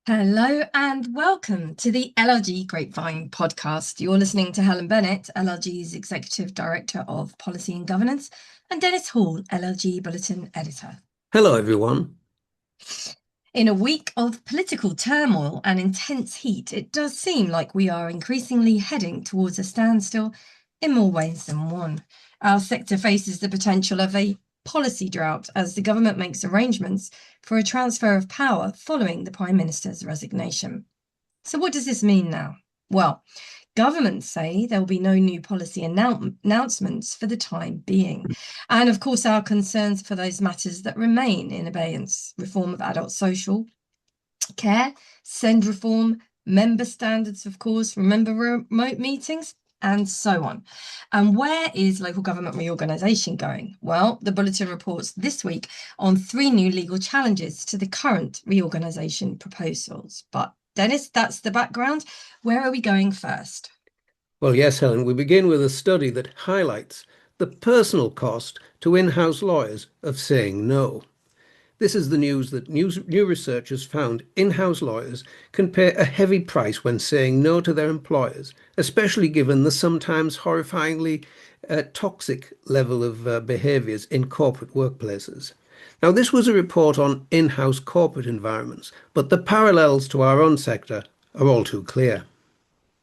Hello and welcome to the LLG Grapevine podcast. You're listening to Helen Bennett, LLG's Executive Director of Policy and Governance, and Dennis Hall, LLG Bulletin Editor. Hello, everyone. In a week of political turmoil and intense heat, it does seem like we are increasingly heading towards a standstill in more ways than one. Our sector faces the potential of a policy drought as the government makes arrangements for a transfer of power following the Prime Minister's resignation. So what does this mean now? Well, governments say there will be no new policy announcements for the time being. And of course, our concerns for those matters that remain in abeyance: reform of adult social care, send reform, member standards, of course, remember remote meetings, and so on. And where is local government reorganisation going? Well, the Bulletin reports this week on 3 new legal challenges to the current reorganisation proposals. But Dennis, that's the background. Where are we going first? Well, yes, Helen, we begin with a study that highlights the personal cost to in-house lawyers of saying no. This is the news that new research has found in-house lawyers can pay a heavy price when saying no to their employers, especially given the sometimes horrifyingly toxic level of behaviours in corporate workplaces. Now, this was a report on in-house corporate environments, but the parallels to our own sector are all too clear.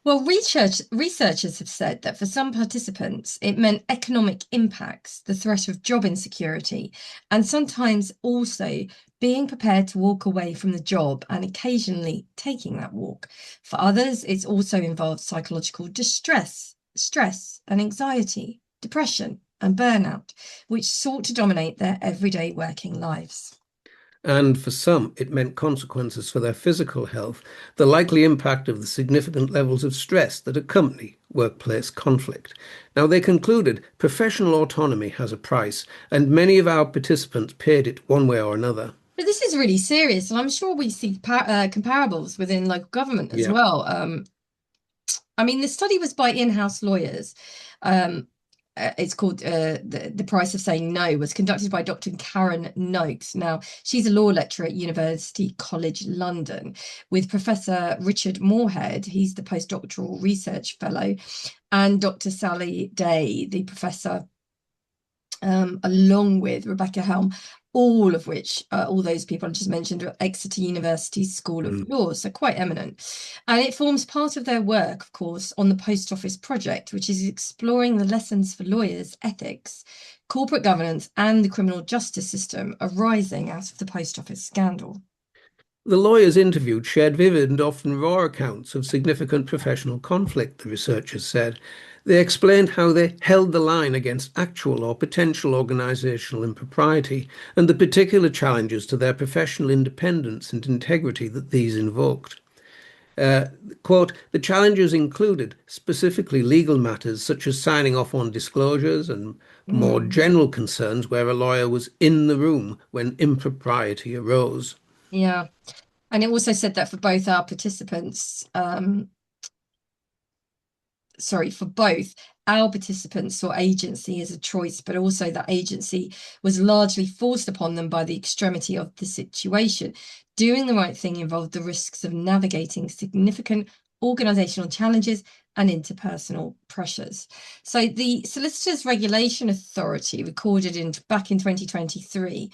Well, researchers have said that for some participants, it meant economic impacts, the threat of job insecurity, and sometimes also being prepared to walk away from the job and occasionally taking that walk. For others, it's also involved psychological distress, stress and anxiety, depression and burnout, which sought to dominate their everyday working lives. And for some, it meant consequences for their physical health, the likely impact of the significant levels of stress that accompany workplace conflict. Now, they concluded professional autonomy has a price, and many of our participants paid it one way or another. But this is really serious, and I'm sure we see comparables within local government as Yeah. well. I mean, the study was by in-house lawyers. It's called the Price of Saying No, was conducted by Dr. Karen Noakes. Now, she's a law lecturer at University College London with Professor Richard Moorhead. He's the postdoctoral research fellow, and Dr. Sally Day, the professor, along with Rebecca Helm, all of which, all those people I just mentioned, are Exeter University School of Law, so quite eminent. And it forms part of their work, of course, on the Post Office Project, which is exploring the lessons for lawyers, ethics, corporate governance, and the criminal justice system arising out of the Post Office scandal. The lawyers interviewed shared vivid and often raw accounts of significant professional conflict, the researchers said. They explained how they held the line against actual or potential organisational impropriety and the particular challenges to their professional independence and integrity that these invoked. Quote, the challenges included specifically legal matters such as signing off on disclosures and more general concerns where a lawyer was in the room when impropriety arose. Yeah. And it also said that for both our participants, for both our participants saw agency as a choice, but also that agency was largely forced upon them by the extremity of the situation. Doing the right thing involved the risks of navigating significant organisational challenges and interpersonal pressures. So the Solicitors Regulation Authority recorded back in 2023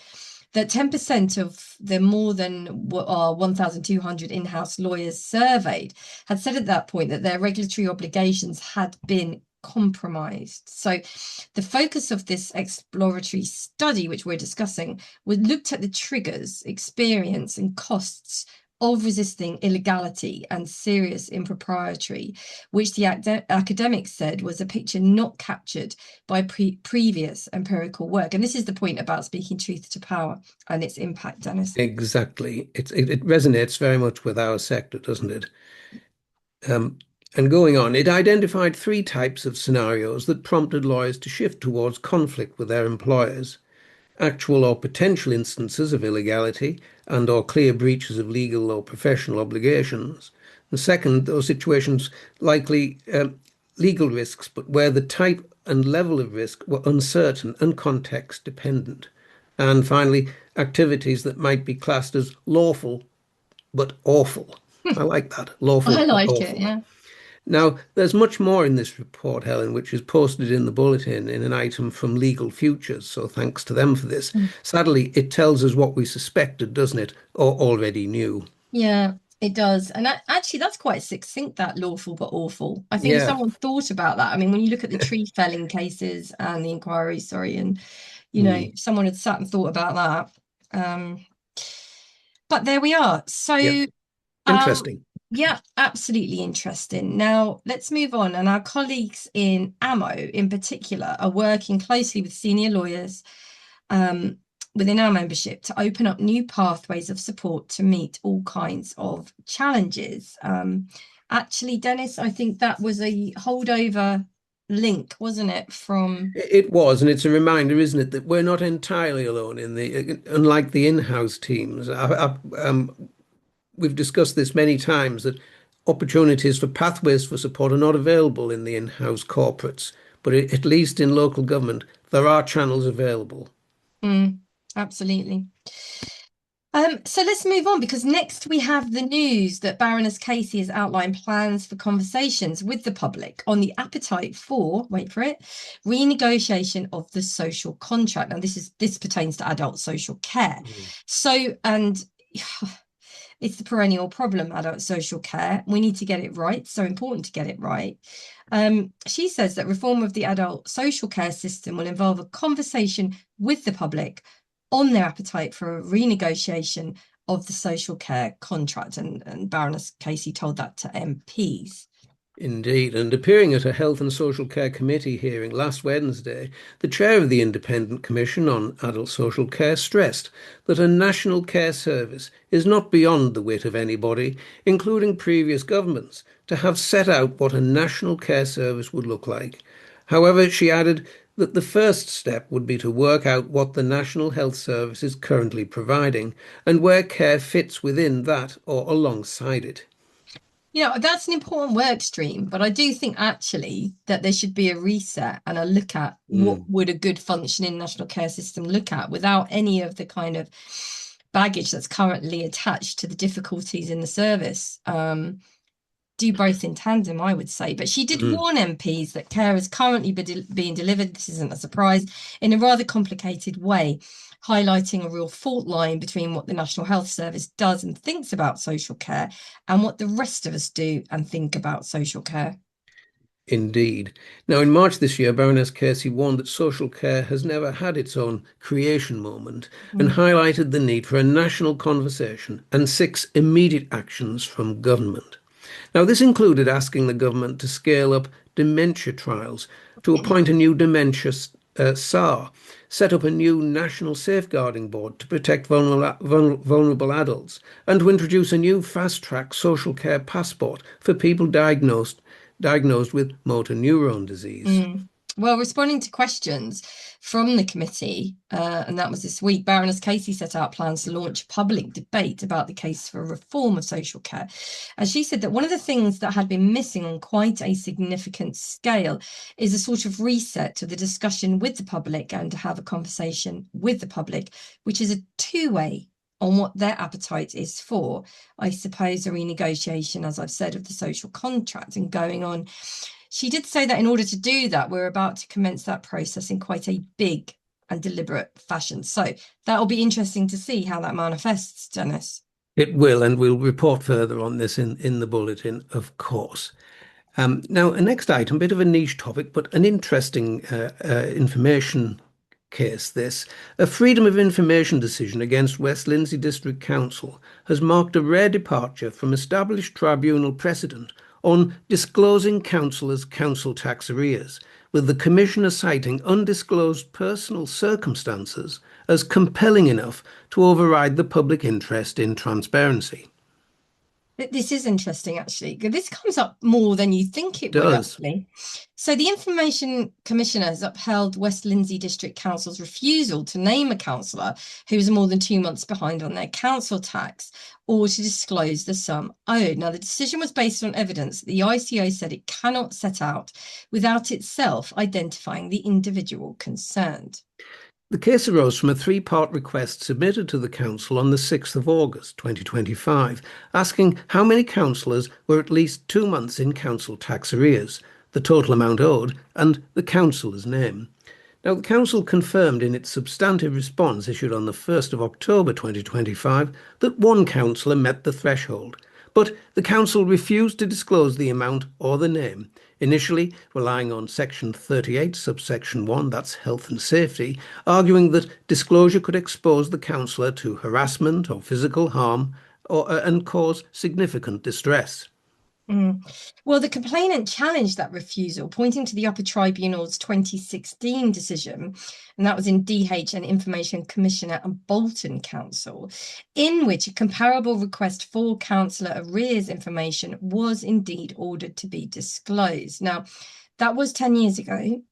that 10% of the more than 1,200 in-house lawyers surveyed had said at that point that their regulatory obligations had been compromised. So the focus of this exploratory study, which we're discussing, looked at the triggers, experience and costs of resisting illegality and serious impropriety, which the academics said was a picture not captured by previous empirical work. And this is the point about speaking truth to power and its impact, Dennis. Exactly. It resonates very much with our sector, doesn't it? And going on, it identified 3 types of scenarios that prompted lawyers to shift towards conflict with their employers: actual or potential instances of illegality and or clear breaches of legal or professional obligations. And second, those situations likely legal risks, but where the type and level of risk were uncertain and context dependent. And finally, activities that might be classed as lawful but awful. I like that. I Lawful but like it, awful. yeah. Now, there's much more in this report, Helen, which is posted in the bulletin in an item from Legal Futures, so thanks to them for this. Mm. Sadly, it tells us what we suspected, doesn't it, or already knew. Yeah, it does. And actually, that's quite succinct, that lawful but awful. I think if Yeah. someone thought about that, I mean, when you look at the tree felling cases and the inquiries, sorry, and, Mm. if someone had sat and thought about that. But there we are. Yeah. So, um, Interesting. yeah, absolutely interesting. Now, let's move on. And our colleagues in AMO in particular are working closely with senior lawyers um, within our membership to open up new pathways of support to meet all kinds of challenges. Actually, Dennis, I think that was a holdover link, wasn't it, from... It was, and it's a reminder, isn't it, that we're not entirely alone in unlike the in-house teams. We've discussed this many times that opportunities for pathways for support are not available in the in-house corporates, but at least in local government, there are channels available. Absolutely. So let's move on, because next we have the news that Baroness Casey has outlined plans for conversations with the public on the appetite for, wait for it, renegotiation of the social contract. Now this pertains to adult social care. So, and it's the perennial problem, adult social care. We need to get it right. So important to get it right. She says that reform of the adult social care system will involve a conversation with the public on their appetite for a renegotiation of the social care contract. And Baroness Casey told that to MPs. Indeed, and appearing at a Health and Social Care Committee hearing last Wednesday, the chair of the Independent Commission on Adult Social Care stressed that a national care service is not beyond the wit of anybody, including previous governments, to have set out what a national care service would look like. However, she added that the first step would be to work out what the National Health Service is currently providing and where care fits within that or alongside it. That's an important work stream, but I do think actually that there should be a reset and a look at what Mm. would a good functioning national care system look at without any of the kind of baggage that's currently attached to the difficulties in the service. Do both in tandem, I would say. But she did Mm. warn MPs that care is currently being delivered, this isn't a surprise, in a rather complicated way, highlighting a real fault line between what the National Health Service does and thinks about social care and what the rest of us do and think about social care. Indeed. Now, in March this year, Baroness Casey warned that social care has never had its own creation moment and Mm. highlighted the need for a national conversation and 6 immediate actions from government. Now, this included asking the government to scale up dementia trials, to appoint a new dementia SAR, set up a new national safeguarding board to protect vulnerable adults, and to introduce a new fast-track social care passport for people diagnosed with motor neuron disease. Mm. Well, responding to questions from the committee, and that was this week, Baroness Casey set out plans to launch a public debate about the case for reform of social care. And she said that one of the things that had been missing on quite a significant scale is a sort of reset of the discussion with the public and to have a conversation with the public, which is a two-way on what their appetite is for. I suppose a renegotiation, as I've said, of the social contract and going on. She did say that in order to do that, we're about to commence that process in quite a big and deliberate fashion. So that'll be interesting to see how that manifests, Dennis. It will, and we'll report further on this in the bulletin, of course. Now, a next item, bit of a niche topic, but an interesting information case this. A freedom of information decision against West Lindsey District Council has marked a rare departure from established tribunal precedent on disclosing councillors' council tax arrears, with the Commissioner citing undisclosed personal circumstances as compelling enough to override the public interest in transparency. This is interesting, actually. This comes up more than you think it would, Does. actually. So the Information Commissioner has upheld West Lindsey District Council's refusal to name a councillor who is more than 2 months behind on their council tax or to disclose the sum owed. Now, the decision was based on evidence that the ICO said it cannot set out without itself identifying the individual concerned. The case arose from a three-part request submitted to the Council on the 6th of August 2025, asking how many councillors were at least 2 months in council tax arrears, the total amount owed, and the councillor's name. Now, the Council confirmed in its substantive response issued on the 1st of October 2025 that one councillor met the threshold, but the Council refused to disclose the amount or the name, initially relying on Section 38, subsection 1, that's health and safety, arguing that disclosure could expose the councillor to harassment or physical harm and cause significant distress. Well, the complainant challenged that refusal, pointing to the Upper Tribunal's 2016 decision, and that was in DH and Information Commissioner and Bolton Council, in which a comparable request for councillor arrears information was indeed ordered to be disclosed. Now, that was 10 years ago.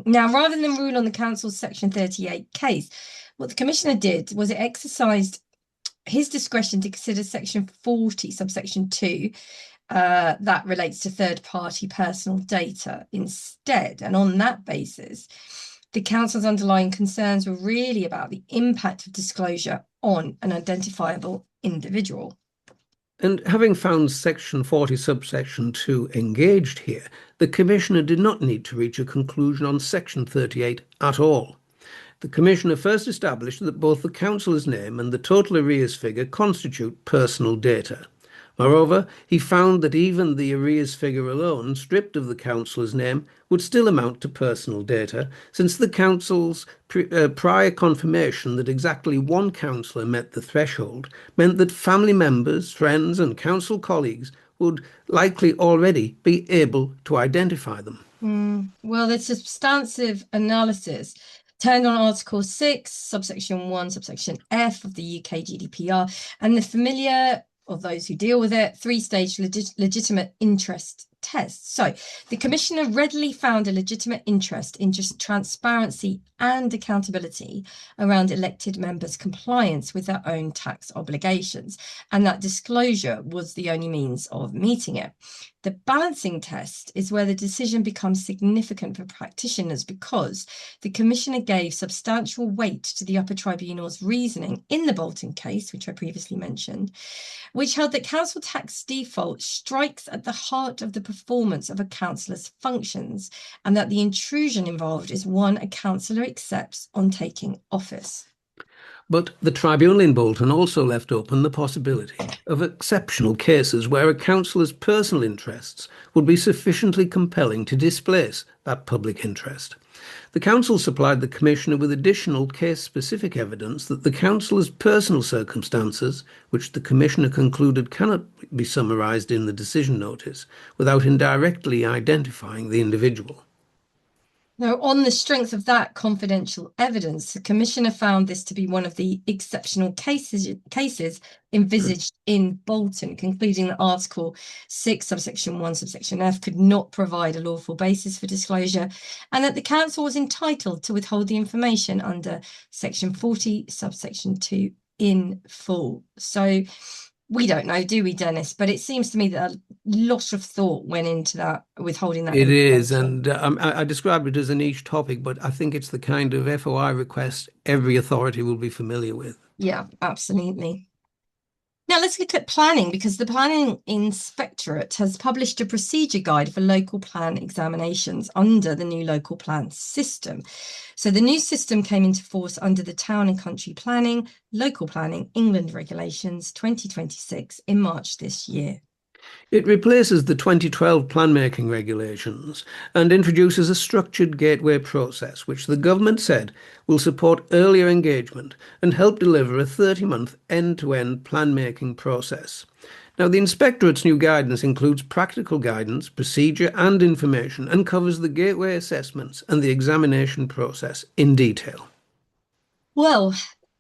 Now, rather than rule on the council's Section 38 case, what the Commissioner did was it exercised his discretion to consider Section 40, subsection 2, that relates to third-party personal data instead. And on that basis, the Council's underlying concerns were really about the impact of disclosure on an identifiable individual. And having found Section 40, subsection 2 engaged here, the Commissioner did not need to reach a conclusion on Section 38 at all. The Commissioner first established that both the councillor's name and the total arrears figure constitute personal data. Moreover, he found that even the arrears figure alone, stripped of the councillor's name, would still amount to personal data, since the council's prior confirmation that exactly one councillor met the threshold meant that family members, friends and council colleagues would likely already be able to identify them. Well, the substantive analysis turned on Article 6, subsection 1, subsection F of the UK GDPR, and the familiar, of those who deal with it, three-stage legitimate interest test. So the Commissioner readily found a legitimate interest in just transparency and accountability around elected members' compliance with their own tax obligations, and that disclosure was the only means of meeting it. The balancing test is where the decision becomes significant for practitioners because the Commissioner gave substantial weight to the Upper Tribunal's reasoning in the Bolton case, which I previously mentioned, which held that council tax default strikes at the heart of the performance of a councillor's functions, and that the intrusion involved is one a councillor accepts on taking office. But the tribunal in Bolton also left open the possibility of exceptional cases where a councillor's personal interests would be sufficiently compelling to displace that public interest. The Council supplied the Commissioner with additional case-specific evidence that the councillor's personal circumstances, which the Commissioner concluded cannot be summarised in the decision notice, without indirectly identifying the individual. Now, on the strength of that confidential evidence, the Commissioner found this to be one of the exceptional cases envisaged in Bolton, concluding that Article 6, subsection 1, subsection F could not provide a lawful basis for disclosure, and that the Council was entitled to withhold the information under Section 40, subsection 2 in full. So we don't know, do we, Dennis? But it seems to me that a lot of thought went into that, withholding that. It is, and I described it as a niche topic, but I think it's the kind of FOI request every authority will be familiar with. Yeah, absolutely. Now let's look at planning, because the Planning Inspectorate has published a procedure guide for local plan examinations under the new local plan system. So the new system came into force under the Town and Country Planning, Local Planning England Regulations 2026 in March this year. It replaces the 2012 plan-making regulations and introduces a structured gateway process, which the government said will support earlier engagement and help deliver a 30-month end-to-end plan-making process. Now, the Inspectorate's new guidance includes practical guidance, procedure and information, and covers the gateway assessments and the examination process in detail. Well,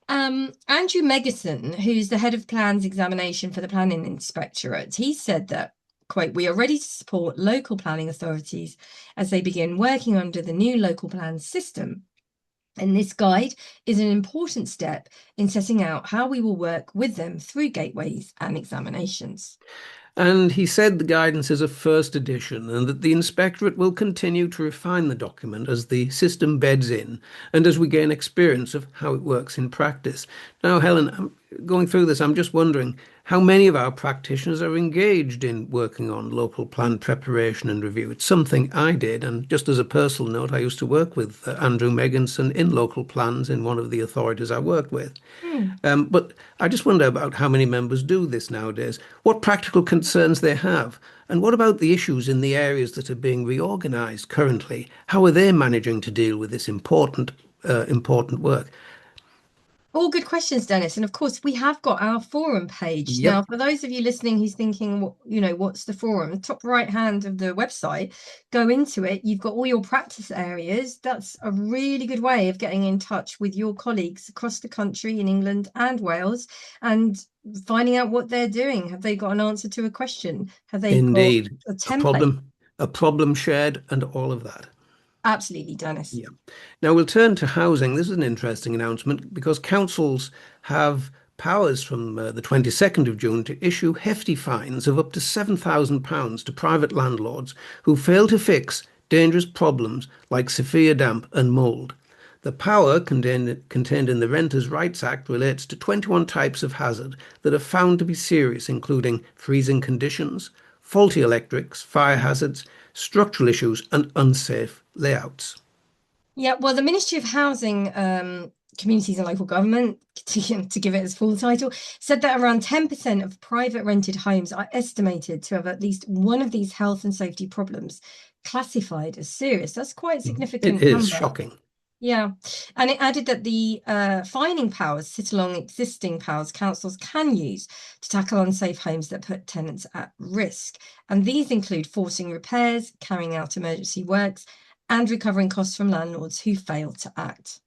Andrew Megason, who's the head of plans examination for the Planning Inspectorate, he said that, quote, "We are ready to support local planning authorities as they begin working under the new local plan system. And this guide is an important step in setting out how we will work with them through gateways and examinations." And he said the guidance is a first edition and that the Inspectorate will continue to refine the document as the system beds in and as we gain experience of how it works in practice. Now, Helen, going through this, I'm just wondering how many of our practitioners are engaged in working on local plan preparation and review. It's something I did, and just as a personal note, I used to work with Andrew Megginson in local plans in one of the authorities I worked with. Hmm. But I just wonder about how many members do this nowadays, what practical concerns they have, and what about the issues in the areas that are being reorganised currently? How are they managing to deal with this important work? All good questions, Dennis. And of course, we have got our forum page. Now, Yep, for those of you listening who's thinking, what's the forum? The top right hand of the website, go into it. You've got all your practice areas. That's a really good way of getting in touch with your colleagues across the country in England and Wales and finding out what they're doing. Have they got an answer to a question? Have they got indeed. a A template? problem, a problem shared, and all of that. Absolutely, Dennis. Yeah. Now we'll turn to housing. This is an interesting announcement because councils have powers from the 22nd of June to issue hefty fines of up to £7,000 to private landlords who fail to fix dangerous problems like severe damp and mould. The power contained in the Renters' Rights Act relates to 21 types of hazard that are found to be serious, including freezing conditions, faulty electrics, fire hazards, structural issues, and unsafe layouts. Yeah, well, the Ministry of Housing, Communities and Local Government, to give it its full title, said that around 10% of private rented homes are estimated to have at least one of these health and safety problems classified as serious. That's quite a It significant is number. shocking. Yeah, and it added that the fining powers sit along existing powers councils can use to tackle unsafe homes that put tenants at risk. And these include forcing repairs, carrying out emergency works, and recovering costs from landlords who fail to act.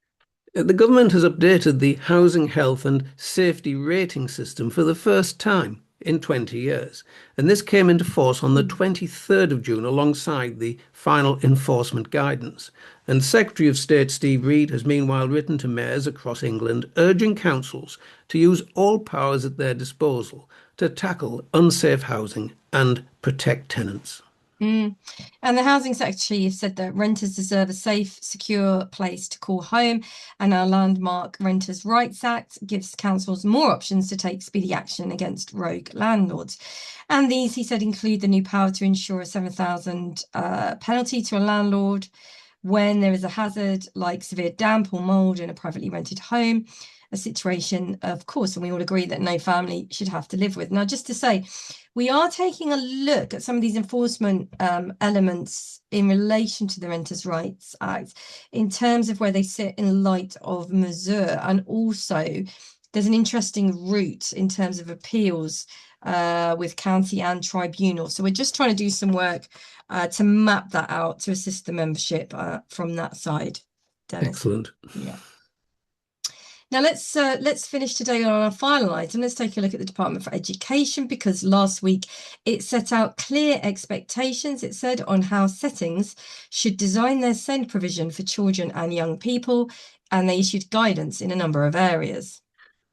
The government has updated the housing health and safety rating system for the first time in 20 years. And this came into force on the 23rd of June alongside the final enforcement guidance. And Secretary of State Steve Reed has meanwhile written to mayors across England urging councils to use all powers at their disposal to tackle unsafe housing and protect tenants. Mm. And the Housing Secretary said that renters deserve a safe, secure place to call home, and our landmark Renters' Rights Act gives councils more options to take speedy action against rogue landlords. And these, he said, include the new power to ensure a 7,000 penalty to a landlord when there is a hazard like severe damp or mold in a privately rented home, a situation, of course, and we all agree that no family should have to live with. Now, just to say, we are taking a look at some of these enforcement elements in relation to the Renters' Rights Act in terms of where they sit in light of Missouri. And also, there's an interesting route in terms of appeals with county and tribunal. So we're just trying to do some work to map that out to assist the membership from that side, Dennis. Excellent. Yeah. Now let's finish today on our final item. Let's take a look at the Department for Education because last week it set out clear expectations, it said, on how settings should design their SEND provision for children and young people, and they issued guidance in a number of areas.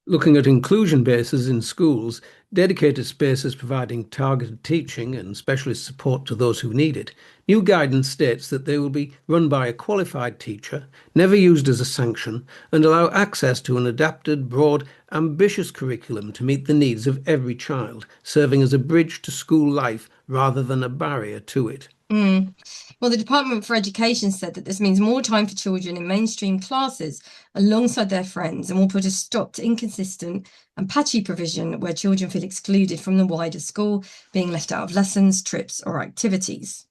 Looking at inclusion bases in schools, dedicated spaces providing targeted teaching and specialist support to those who need it, new guidance states that they will be run by a qualified teacher, never used as a sanction, and allow access to an adapted, broad, ambitious curriculum to meet the needs of every child, serving as a bridge to school life rather than a barrier to it. Mm. Well, the Department for Education said that this means more time for children in mainstream classes alongside their friends and will put a stop to inconsistent and patchy provision where children feel excluded from the wider school, being left out of lessons, trips, or activities.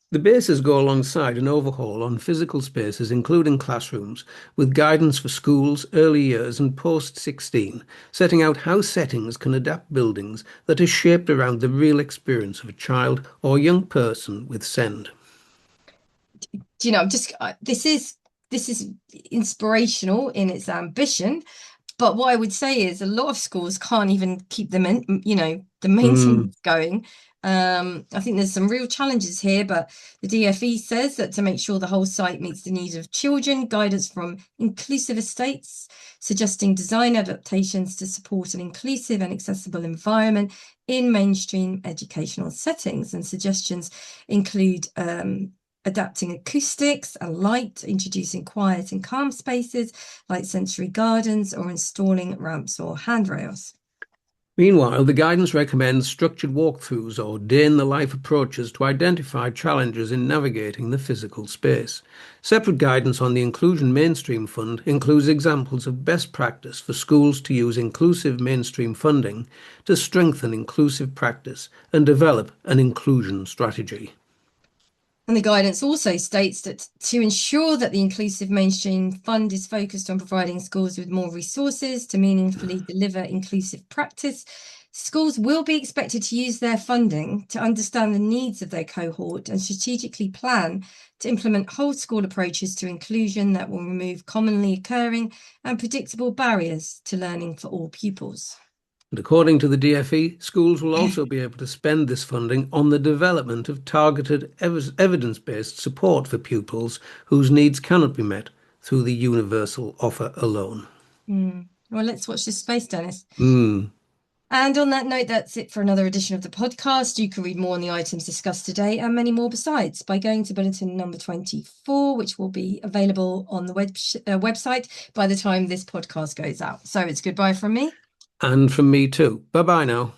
The bases go alongside an overhaul on physical spaces, including classrooms, with guidance for schools, early years, and post 16, setting out how settings can adapt buildings that are shaped around the real experience of a child or young person with SEND. Just this is inspirational in its ambition. But what I would say is a lot of schools can't even keep the Mm. maintenance going. I think there's some real challenges here, but the DFE says that to make sure the whole site meets the needs of children, guidance from inclusive estates, suggesting design adaptations to support an inclusive and accessible environment in mainstream educational settings. And suggestions include adapting acoustics and light, introducing quiet and calm spaces like sensory gardens, or installing ramps or handrails. Meanwhile, the guidance recommends structured walkthroughs or day-in-the-life approaches to identify challenges in navigating the physical space. Separate guidance on the Inclusion Mainstream Fund includes examples of best practice for schools to use inclusive mainstream funding to strengthen inclusive practice and develop an inclusion strategy. And the guidance also states that to ensure that the Inclusive Mainstream Fund is focused on providing schools with more resources to meaningfully deliver inclusive practice, schools will be expected to use their funding to understand the needs of their cohort and strategically plan to implement whole school approaches to inclusion that will remove commonly occurring and predictable barriers to learning for all pupils. And according to the DFE, schools will also be able to spend this funding on the development of targeted evidence-based support for pupils whose needs cannot be met through the universal offer alone. Well, let's watch this space, Dennis. Mm. And on that note, that's it for another edition of the podcast. You can read more on the items discussed today and many more besides by going to bulletin number 24, which will be available on the website by the time this podcast goes out. So it's goodbye from me. And from me too. Bye-bye now.